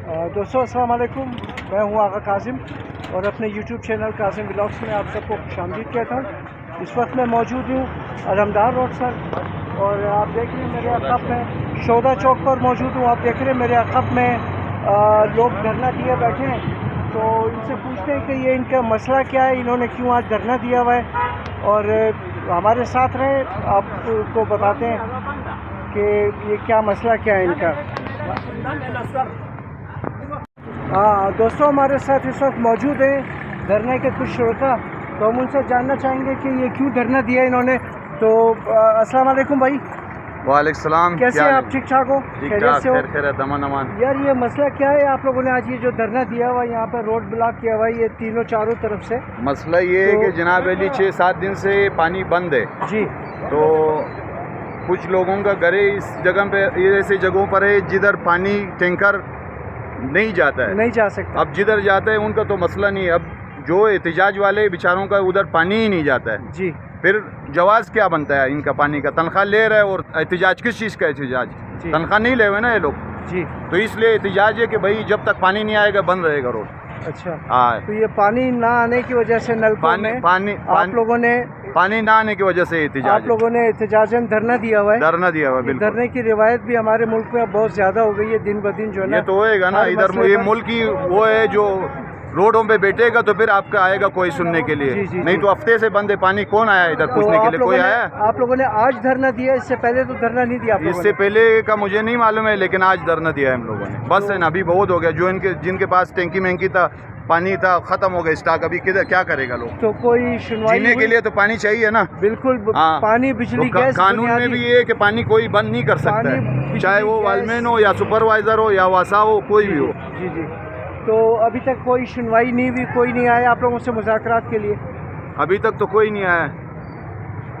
दोस्तों अस्सलाम वालेकुम, मैं हूं आगा कासिम और अपने YouTube चैनल कासिम व्लॉग्स में आप सबको खुशामदीद कहता हूं। इस वक्त मैं मौजूद हूं अलमदार रोड पर और आप देख रहे हैं मेरे अक़ब में शोधा चौक पर मौजूद हूं। आप देख रहे हैं मेरे अक़ब में लोग धरना दिए बैठे हैं, तो इनसे पूछते हैं कि ये इनका मसला क्या है, इन्होंने क्यों आज धरना दिया हुआ है। और हमारे साथ रहे, आपको बताते हैं कि ये क्या मसला क्या है इनका। हाँ दोस्तों, हमारे साथ इस वक्त मौजूद हैं धरने के कुछ श्रोता, तो हम उनसे जानना चाहेंगे कि ये क्यों धरना दिया इन्होंने। तो अस्सलाम वालेकुम भाई। वालेकुम सलाम। कैसे हैं आप? ठीक ठाक हो? खैरियत से हो? यार ये मसला क्या है, आप लोगों ने आज ये जो धरना दिया हुआ यहाँ पर रोड ब्लॉक किया हुआ है, ये तीनों चारों तरफ से? मसला ये है कि जनाब अली 6-7 दिन से पानी बंद है जी। तो कुछ लोगों का घर इस जगह पे, ऐसी जगहों पर है जिधर पानी टैंकर नहीं जाता है, नहीं जा सकता। अब जिधर जाता है उनका तो मसला नहीं है, अब जो एहतिजाज वाले बेचारों का उधर पानी ही नहीं जाता है जी। फिर जवाब क्या बनता है इनका? पानी का तनख्वाह ले रहा है और एहतिजाज किस चीज़ का एहतिजाज? तनख्वाह नहीं ले हुए ना ये लोग जी। तो इसलिए एहतिजाज है कि भाई जब तक पानी नहीं आएगा बंद रहेगा रोड। अच्छा हाँ, तो ये पानी ना आने की वजह से नलकों में आप लोगों ने पानी ना आने की वजह से एहतिजाज, आप लोगों ने एहतिजाजन धरना दिया हुआ है? धरना दिया हुआ है, बिल्कुल। धरने की रिवायत भी हमारे मुल्क में अब बहुत ज्यादा हो गई है, दिन ब दिन जो है ना। ये तो होएगा ना, इधर ये मुल्क की वो है जो रोडों पे बैठेगा तो फिर आपका आएगा कोई सुनने के लिए। जी, नहीं तो हफ्ते से बंद है पानी, कौन आया इधर पूछने के लिए? कोई आया? आप लोगों ने आज धरना दिया, इससे पहले तो धरना नहीं दिया? इससे पहले का मुझे नहीं मालूम है, लेकिन आज धरना दिया है हम लोगों ने। बस है ना, अभी बहुत हो गया। जो जिनके पास टैंकी महंगी था, पानी था, खत्म हो गया स्टॉक, अभी किधर क्या करेगा लोग? तो कोई सुनवाई? जीने के लिए तो पानी चाहिए ना। बिल्कुल। पानी, बिजली, गैस, कानून में भी ये है कि पानी कोई बंद नहीं कर सकता है, चाहे वो वालमैन हो या सुपरवाइजर हो या वासा हो, कोई भी हो। जी जी। तो अभी तक कोई सुनवाई नहीं हुई, कोई नहीं आया आप लोगों से मुज़ाकरात के लिए? अभी तक तो कोई नहीं आया।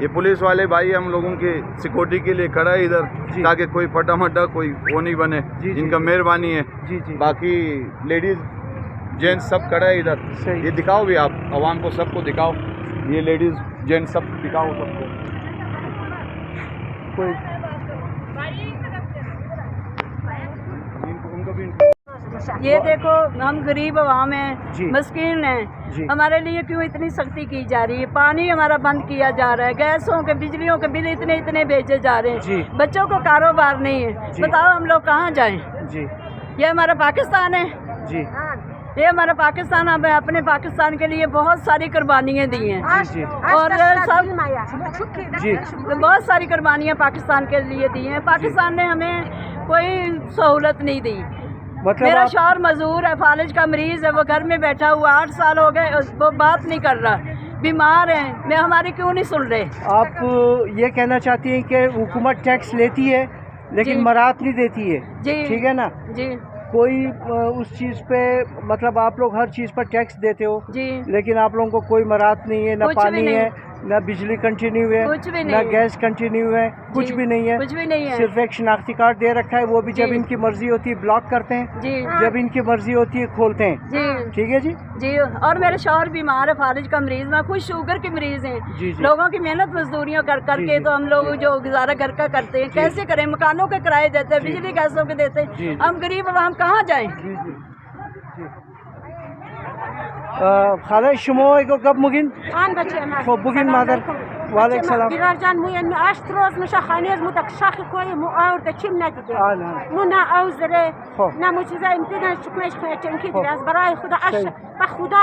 ये पुलिस वाले भाई हम लोगों के सिक्योरिटी के लिए खड़ा है इधर, ताकि कोई फटा मटा कोई वो नहीं बने। इनका मेहरबानी है। जी जी। बाकी लेडीज जेंट्स सब खड़ा है इधर। ये दिखाओ भी आप आवाम को, सबको दिखाओ, ये लेडीज जेंट्स सब दिखाओ सबको। कोई ये देखो, हम गरीब अवाम हैं, मस्कीन हैं, हमारे लिए क्यों इतनी सख्ती की जा रही है? पानी हमारा बंद किया जा रहा है, गैसों के, बिजलियों के बिल इतने भेजे जा रहे हैं, बच्चों को कारोबार नहीं है। बताओ हम लोग कहाँ जाएं? जी। ये हमारा पाकिस्तान है जी, ये हमारा पाकिस्तान। हमें अपने पाकिस्तान के लिए बहुत सारी कुर्बानियाँ दी हैं और सब जी, बहुत सारी कुर्बानियाँ पाकिस्तान के लिए दी हैं। पाकिस्तान ने हमें कोई सहूलत नहीं दी। मतलब मेरा शौहर मजदूर है, फालिज का मरीज है, वो घर में बैठा हुआ 8 साल हो गए, वो बात नहीं कर रहा, बीमार है। मैं हमारी क्यों नहीं सुन रहे? आप ये कहना चाहती हैं कि हुकूमत टैक्स लेती है लेकिन मराहत नहीं देती है? जी, ठीक है ना जी। कोई उस चीज़ पे, मतलब आप लोग हर चीज़ पर टैक्स देते हो जी, लेकिन आप लोगों को कोई मराहत नहीं है, ना पानी है, ना बिजली कंटिन्यू है, ना गैस कंटिन्यू है, कुछ भी नहीं है, कुछ भी नहीं है। सिर्फ एक शनाख्ती कार्ड दे रखा है, वो भी जब इनकी मर्जी होती है ब्लॉक करते हैं जी, जब इनकी मर्जी होती है खोलते हैं जी। ठीक है जी जी। और मेरे शौहर बीमार है, फालिज का मरीज, मैं खुद शुगर के मरीज हैं। लोगों की मेहनत मजदूरियाँ कर करके तो हम लोग जो गुजारा घर का करते हैं, कैसे करें? मकानों के किराए देते हैं, बिजली गैसों के देते हैं, हम गरीब, अब हम कहाँ जाएँ? खाला शुमो को कब मुगिन खो बुगिन मादर वालेकुम सलाम बिरार जान मुयन में आश्त्रोज मशा खानेज मुतक शाख कोई मुआवर तचिम नदीदे मुना औजरे ना मुचीजा इम्तिना शुक्मेश कोई चंकी द्रास बराई खुदा अश बखुदा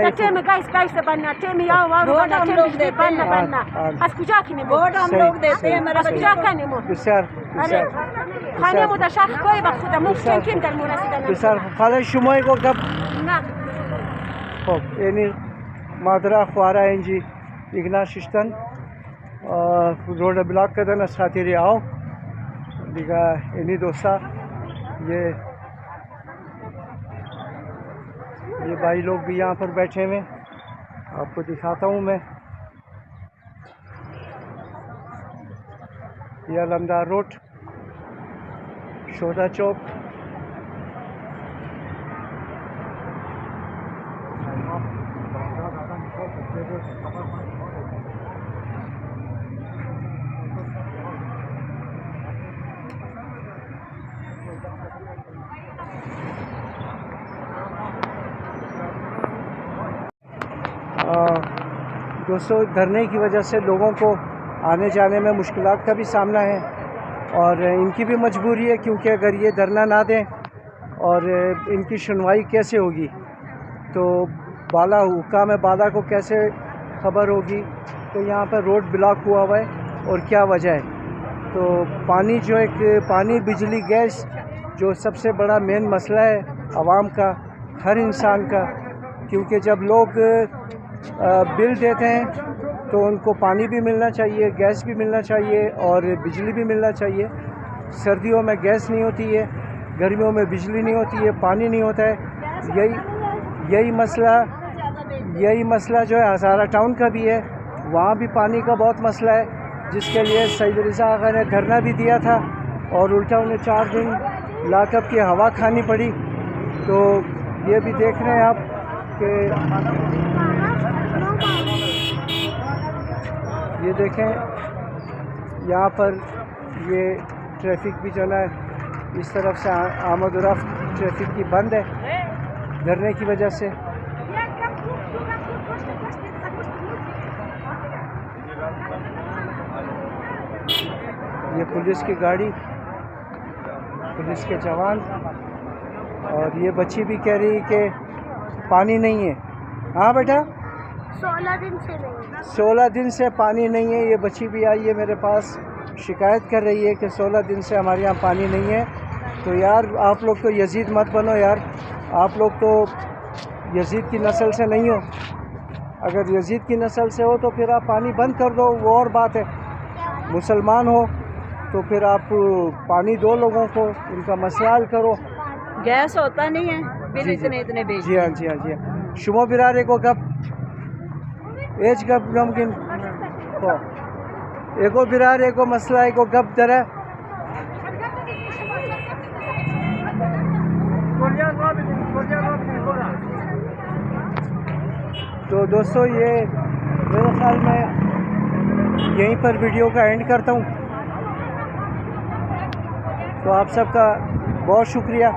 तटे में गाइस बनना टे में आओ और बनना टे में बनना आज कुजा की नहीं वोट हम लोग देते हैं, मेरा कुजा का नहीं मो बिसार खाने मुतशाख कोई बखुदा मुश्किल किन दल मुरासिदना बिसार खाला शुमो को कब ना हो यानी मादरा ख्वारा इंजी इगना शिस्तन रोड ब्लॉक कर देना साथी आओ दिखा इन्हीं दोस्ता। ये भाई लोग भी यहाँ पर बैठे हुए, आपको दिखाता हूँ मैं। ये अलमदार रोड, शोधा चौक, दोस्तों धरने की वजह से लोगों को आने जाने में मुश्किलात का भी सामना है और इनकी भी मजबूरी है, क्योंकि अगर ये धरना ना दें और इनकी सुनवाई कैसे होगी, तो बाला हुक्काम बाला को कैसे खबर होगी। तो यहाँ पर रोड ब्लॉक हुआ है और क्या वजह है। तो पानी जो एक पानी बिजली गैस जो सबसे बड़ा मेन मसला है आवाम का, हर इंसान का, क्योंकि जब लोग बिल देते हैं तो उनको पानी भी मिलना चाहिए, गैस भी मिलना चाहिए और बिजली भी मिलना चाहिए। सर्दियों में गैस नहीं होती है, गर्मियों में बिजली नहीं होती है, पानी नहीं होता है। यही मसला जो है हज़ारा टाउन का भी है, वहाँ भी पानी का बहुत मसला है, जिसके लिए सईद रिज़ा आगा ने धरना भी दिया था और उल्टा उन्हें 4 दिन लाकअप की हवा खानी पड़ी। तो ये भी देख रहे हैं आप कि ये देखें यहाँ पर ये ट्रैफिक भी जो है इस तरफ से आमद और रफ्त ट्रैफिक की बंद है धरने की वजह से। ये पुलिस की गाड़ी, पुलिस के जवान, और ये बच्ची भी कह रही कि पानी नहीं है। हाँ बेटा, 16 दिन से नहीं, 16 दिन से पानी नहीं है। ये बच्ची भी आई है मेरे पास, शिकायत कर रही है कि 16 दिन से हमारे यहाँ पानी नहीं है। तो यार आप लोग तो यजीद मत बनो यार, आप लोग तो यजीद की नस्ल से नहीं हो। अगर यजीद की नस्ल से हो तो फिर आप पानी बंद कर दो, वो और बात है। मुसलमान हो तो फिर आप पानी दो लोगों को, उनका मसला हल करो। गैस होता नहीं है, बिल इतने भेज। जी हाँ जी हाँ जी हाँ। शुमो बिरारे को कब एज कब मुमकिन हो, एको बिरार एको मसला एको कब दरा। तो दोस्तों ये मेरे ख्याल में यहीं पर वीडियो का एंड करता हूँ। तो आप सबका बहुत शुक्रिया।